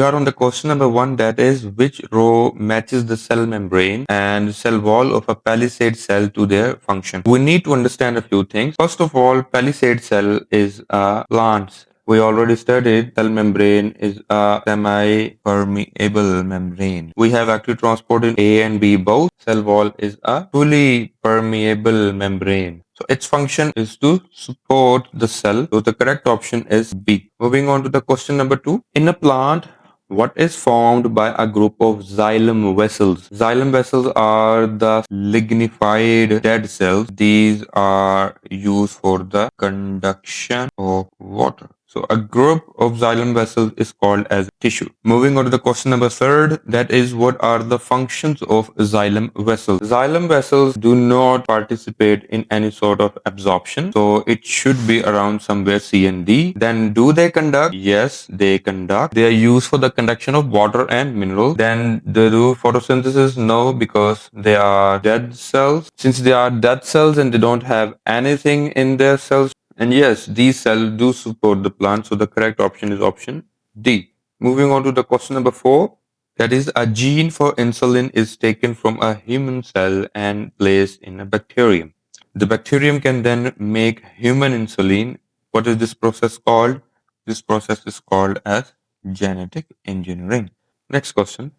We are on the question number 1, that is which row matches the cell membrane and cell wall of a palisade cell to their function. We need to understand a few things. First of all, palisade cell is a plant cell. We already studied cell membrane is a semi-permeable membrane. We have active transport in A and B both. Cell wall is a fully permeable membrane. So its function is to support the cell. So the correct option is B. Moving on to the question number 2. In a plant, what is formed by a group of xylem vessels? Xylem vessels are the lignified dead cells. These are used for the conduction of water. So a group of xylem vessels is called as tissue. Moving on to the question number 3, that is what are the functions of xylem vessels? Xylem vessels do not participate in any sort of absorption. So it should be around somewhere C and D. Then do they conduct? Yes, they conduct. They are used for the conduction of water and minerals. Then they do photosynthesis? No, because they are dead cells. Since they are dead cells and they don't have anything in their cells, and yes, these cells do support the plant, so the correct option is option D. Moving on to the question number 4, that is a gene for insulin is taken from a human cell and placed in a bacterium. The bacterium can then make human insulin. What is this process called? This process is called as genetic engineering. Next question.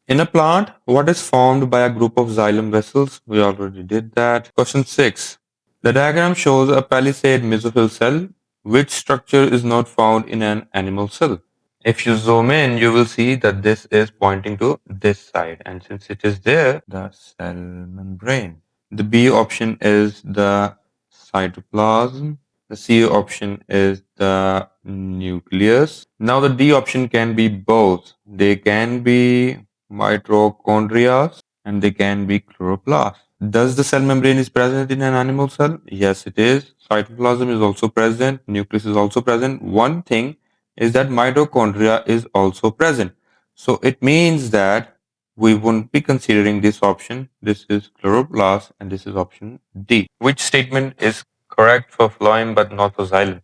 In a plant, what is formed by a group of xylem vessels? We already did that. Question 6. The diagram shows a palisade mesophyll cell. Which structure is not found in an animal cell? If you zoom in, you will see that this is pointing to this side. And since it is there, the cell membrane. The B option is the cytoplasm. The C option is the nucleus. Now the D option can be both. They can be mitochondria and they can be chloroplasts. Does the cell membrane is present in an animal cell? Yes, it is. Cytoplasm is also present. Nucleus is also present. One thing is that mitochondria is also present. So it means that we won't be considering this option. This is chloroplast and this is option D. Which statement is correct for phloem but not for xylem?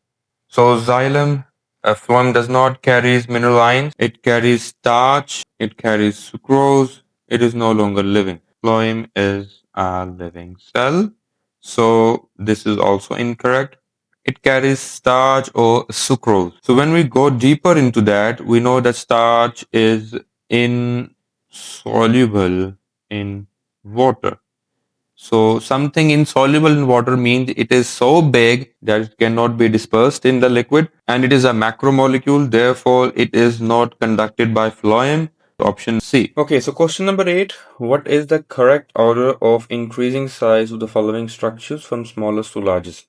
So xylem, phloem does not carry mineral ions. It carries starch. It carries sucrose. It is no longer living. Phloem is a living cell. So this is also incorrect. It carries starch or sucrose. So when we go deeper into that, we know that starch is insoluble in water. So something insoluble in water means it is so big that it cannot be dispersed in the liquid, and it is a macromolecule, therefore it is not conducted by phloem. Option C. Okay, so question number 8. What is the correct order of increasing size of the following structures from smallest to largest?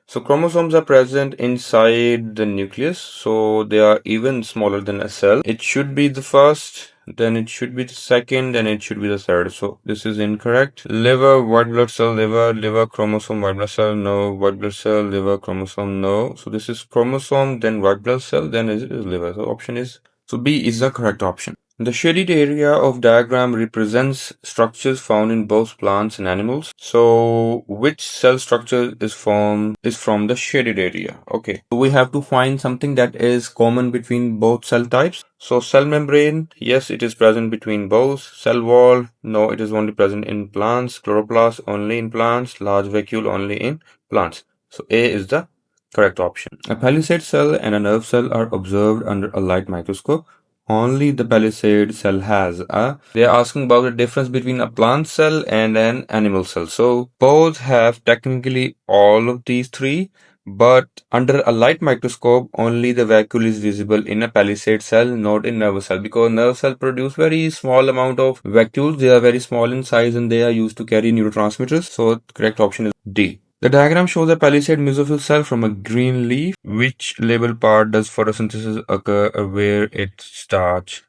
So chromosomes are present inside the nucleus, so they are even smaller than a cell. It should be the first, then it should be the second, then it should be the third. So this is incorrect. Liver, white blood cell, liver, chromosome, white blood cell, no. White blood cell, liver, chromosome, no. So this is chromosome, then white blood cell, then it is liver. So option is, so B is the correct option. The shaded area of diagram represents structures found in both plants and animals. So which cell structure is from the shaded area? Okay, so we have to find something that is common between both cell types. So cell membrane, yes, it is present between both. Cell wall, no, it is only present in plants. Chloroplast, only in plants. Large vacuole, only in plants. So A is the correct option. A palisade cell and a nerve cell are observed under a light microscope. Only the palisade cell has they are asking about the difference between a plant cell and an animal cell. So both have technically all of these three, but under a light microscope only the vacuole is visible in a palisade cell, not in nerve cell, because nerve cell produce very small amount of vacuoles. They are very small in size and they are used to carry neurotransmitters. So the correct option is D. The diagram shows a palisade mesophyll cell from a green leaf. Which label part does photosynthesis occur where starch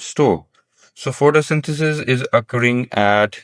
store? So photosynthesis is occurring at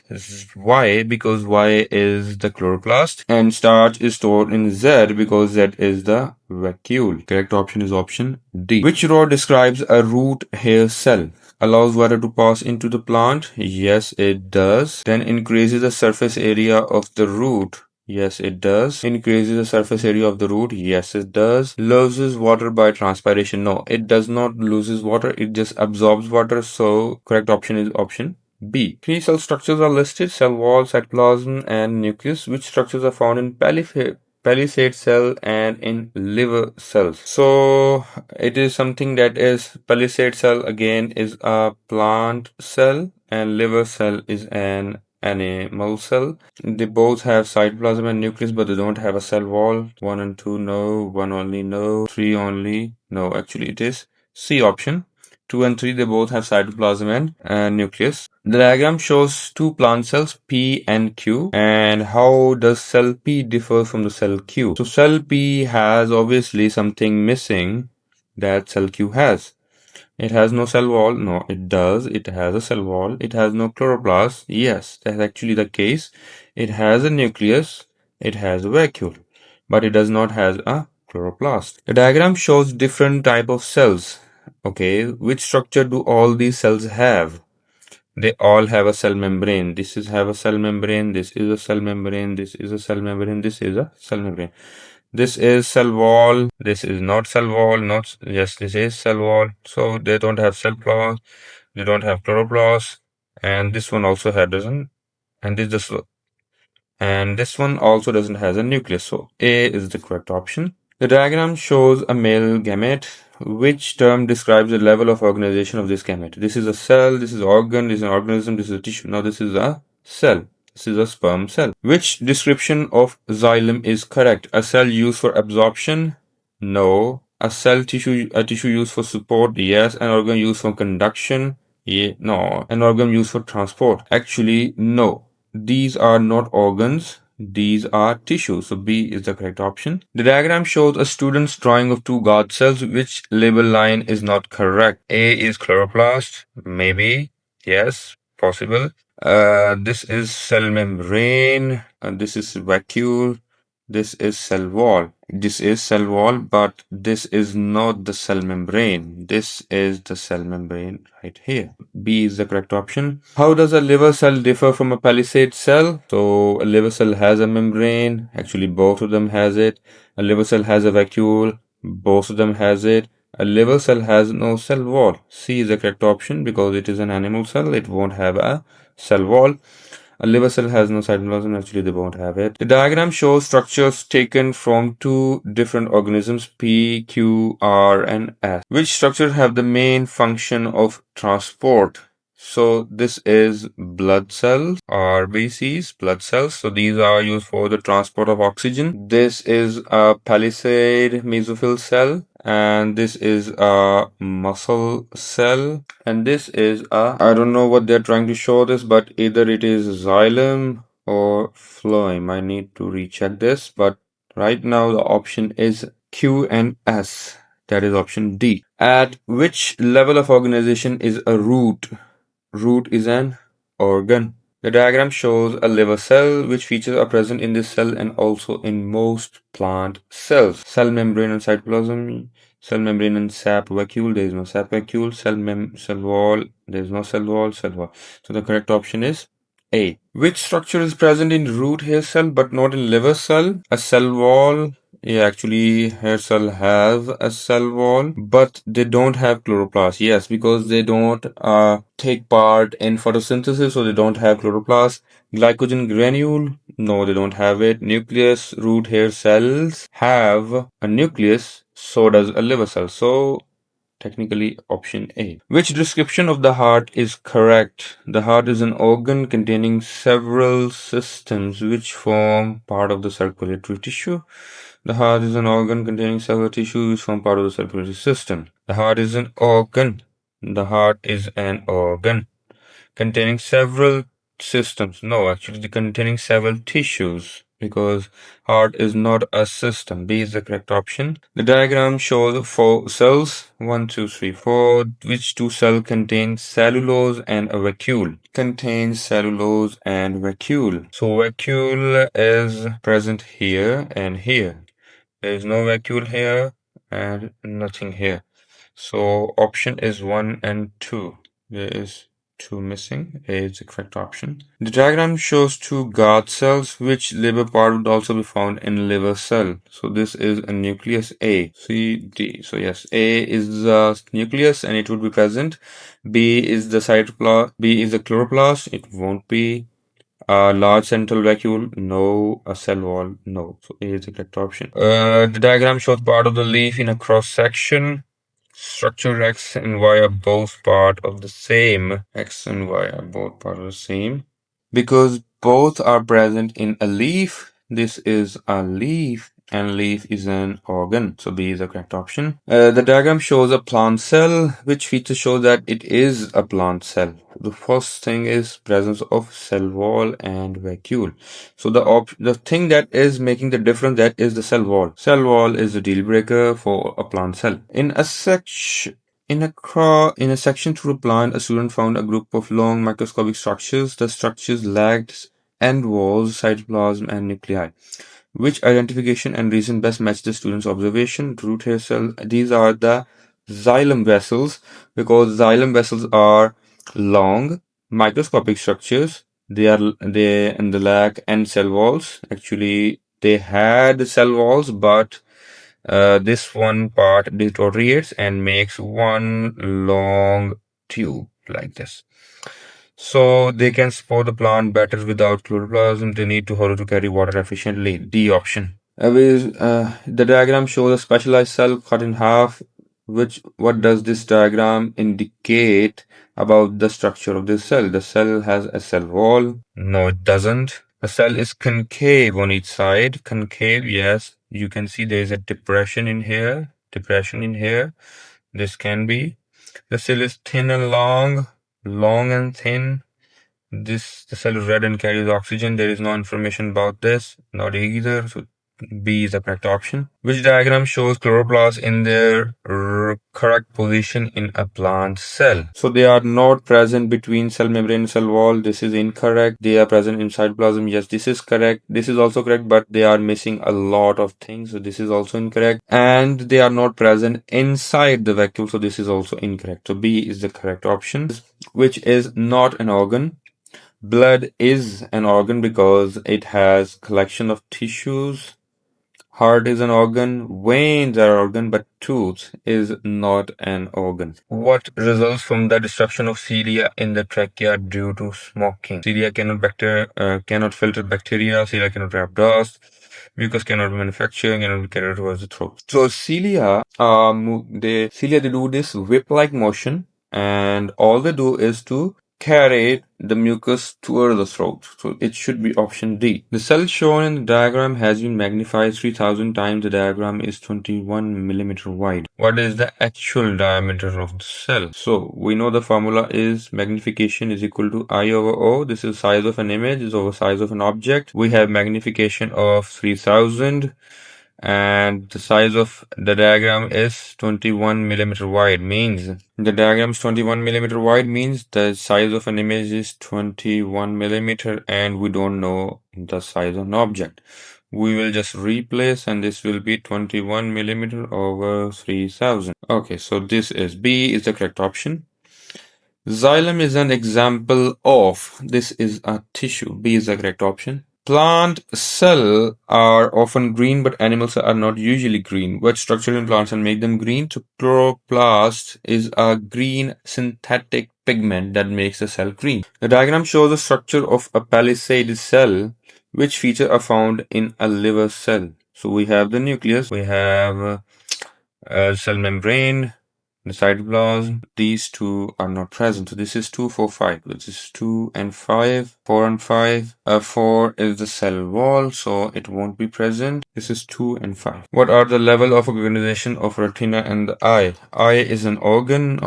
Y because Y is the chloroplast and starch is stored in Z because Z is the vacuole. Correct option is option D. Which row describes a root hair cell? Allows water to pass into the plant? Yes, it does. Then increases the surface area of the root. Yes, it does. Increases the surface area of the root. Yes, it does. Loses water by transpiration. No, it does not loses water. It just absorbs water. So correct option is option B. Three cell structures are listed: cell wall, cytoplasm, and nucleus. Which structures are found in palisade cell and in liver cells? So it is something that is palisade cell again is a plant cell and liver cell is an animal cell. They both have cytoplasm and nucleus, but they don't have a cell wall. 1 and 2, no. 1 only, no. 3 only, no. Actually, it is C option. 2 and 3, they both have cytoplasm and nucleus. The diagram shows two plant cells, P and Q. And how does cell P differ from the cell Q? So cell P has obviously something missing that cell Q has. It has no cell wall. No, it does. It has a cell wall. It has no chloroplast. Yes, that's actually the case. It has a nucleus. It has a vacuole, but it does not have a chloroplast. The diagram shows different type of cells. Okay, which structure do all these cells have? They all have a cell membrane. This is have a cell membrane. This is a cell membrane. This is a cell membrane. This is a cell membrane. This is cell wall. This is not cell wall. Not yes, this is cell wall. So they don't have cell plot. They don't have chloroplast. And this one also doesn't. And this one also doesn't has a nucleus. So A is the correct option. The diagram shows a male gamete. Which term describes the level of organization of this gamete? This is a cell, this is an organ, this is an organism, this is a tissue. Now this is a cell. This is a sperm cell. Which description of xylem is correct? A cell used for absorption? No. A tissue used for support? Yes. An organ used for conduction? Yeah. No. An organ used for transport? Actually, no. These are not organs. These are tissues. So B is the correct option. The diagram shows a student's drawing of two guard cells. Which label line is not correct? A is chloroplast. Maybe. Yes. Possible. This is cell membrane. This is vacuole. This is cell wall. This is cell wall, but this is not the cell membrane. This is the cell membrane right here. B is the correct option. How does a liver cell differ from a palisade cell? So a liver cell has a membrane. Actually, both of them has it. A liver cell has a vacuole. Both of them has it. A liver cell has no cell wall. C is the correct option because it is an animal cell. It won't have a cell wall. A liver cell has no cytoplasm. Actually, they won't have it. The diagram shows structures taken from two different organisms, P, Q, R, and S. Which structures have the main function of transport? So this is blood cells, RBCs, blood cells. So these are used for the transport of oxygen. This is a palisade mesophyll cell. And this is a muscle cell, and this is a, I don't know what they're trying to show this, but either it is xylem or phloem. I need to recheck this, but right now the option is Q and S. That is option D. At which level of organization is a root? Root is an organ. The diagram shows a liver cell, which features are present in this cell and also in most plant cells. Cell membrane and cytoplasm, cell membrane and sap vacuole, there is no sap vacuole, cell wall, there is no cell wall, cell wall. So the correct option is A. Which structure is present in root hair cell but not in liver cell? A cell wall. Yeah, actually, hair cell have a cell wall, but they don't have chloroplast. Yes, because they don't take part in photosynthesis, so they don't have chloroplast. Glycogen granule, no, they don't have it. Nucleus, root hair cells have a nucleus, so does a liver cell. So technically option A. Which description of the heart is correct? The heart is an organ containing several systems which form part of the circulatory tissue. The heart is an organ containing several tissues which form part of the circulatory system. The heart is an organ. The heart is an organ containing several systems. No, actually containing several tissues because heart is not a system. B is the correct option. The diagram shows four cells. 1, 2, 3, 4. Which two cells contain cellulose and a vacuole? Contains cellulose and vacuole. So vacuole is present here and here. There is no vacuole here and nothing here. So option is 1 and 2. There is Two missing. A is the correct option. The diagram shows two guard cells, which liver part would also be found in liver cell. So this is a nucleus A, C, D. So yes, A is the nucleus and it would be present. B is the cytoplasm. B is the chloroplast. It won't be. A large central vacuole, no. A cell wall, no. So A is the correct option. The diagram shows part of the leaf in a cross section. Structure X and Y are both part of the same. X and Y are both part of the same. Because both are present in a leaf, this is a leaf and leaf is an organ. So B is the correct option. The diagram shows a plant cell, which features show that it is a plant cell. The first thing is presence of cell wall and vacuole. So the thing that is making the difference, that is the cell wall. Cell wall is a deal breaker for a plant cell. In a section through a plant, a student found a group of long microscopic structures. The structures lacked end walls, cytoplasm, and nuclei. Which identification and reason best match the student's observation? Root hair cell. These are the xylem vessels, because xylem vessels are long microscopic structures. They and the lack end cell walls. Actually, they had cell walls, but this one part deteriorates and makes one long tube like this. So they can support the plant better without chloroplasm. They need to hold to carry water efficiently. D option. The diagram shows a specialized cell cut in half. What does this diagram indicate about the structure of this cell? The cell has a cell wall. No, it doesn't. The cell is concave on each side. Concave, yes. You can see there is a depression in here. Depression in here. This can be. The cell is thin and long. Long and thin. The cell is red and carries oxygen. There is no information about this. Not either. So B is the correct option. Which diagram shows chloroplasts in their correct position in a plant cell? So they are not present between cell membrane and cell wall. This is incorrect. They are present in cytoplasm. Yes, this is correct. This is also correct, but they are missing a lot of things. So this is also incorrect. And they are not present inside the vacuole. So this is also incorrect. So B is the correct option, which is not an organ. Blood is an organ because it has collection of tissues. Heart is an organ, veins are organ, but tooth is not an organ. What results from the destruction of cilia in the trachea due to smoking? Cilia cannot filter bacteria, cilia cannot trap dust, mucus cannot manufacture, cannot carry towards the throat. So cilia, they do this whip-like motion, and all they do is to carry the mucus toward the throat. So it should be option D. The cell shown in the diagram has been magnified 3000 times. The diagram is 21 millimeter wide. What is the actual diameter of the cell? So we know the formula is magnification is equal to I over O. This is size of an image is over size of an object. We have magnification of 3000. And the size of the diagram is 21 millimeter wide, means the diagram is 21 millimeter wide, means the size of an image is 21 millimeter, and we don't know the size of an object. We will just replace, and this will be 21 millimeter over 3000. Okay, so this is B is the correct option. Xylem is an example of, this is a tissue. B is the correct option. Plant cells are often green, but animal cells are not usually green. What structure in plants and make them green? So chloroplast is a green synthetic pigment that makes the cell green. The diagram shows the structure of a palisade cell, which features are found in a liver cell. So we have the nucleus, we have cell membrane, the cytoplasm. These two are not present. So this is 2, 4, 5. This is 2 and 5. 4 and 5. 4 is the cell wall, so it won't be present. This is 2 and 5. What are the level of organization of retina and the eye? Eye is an organ.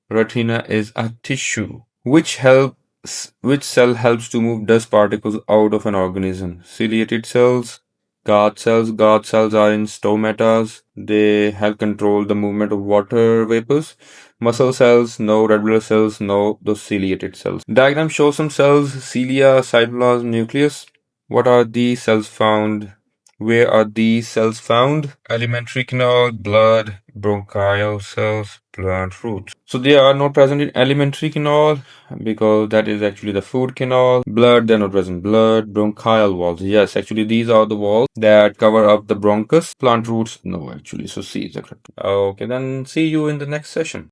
Retina is a tissue. Which cell helps to move dust particles out of an organism? Ciliated cells, guard cells. Guard cells are in stomatas. They help control the movement of water vapors. Muscle cells, no. Red blood cells, no. Those ciliated cells. Diagram shows some cells: cilia, cytoplasm, nucleus. What are these cells found? Where are these cells found? Alimentary canal, blood, bronchial cells, plant roots. So they are not present in elementary canal because that is actually the food canal. Blood, they're not present. Blood, bronchial walls. Yes, actually these are the walls that cover up the bronchus. Plant roots, no actually. So C is the correct. Okay, then see you in the next session.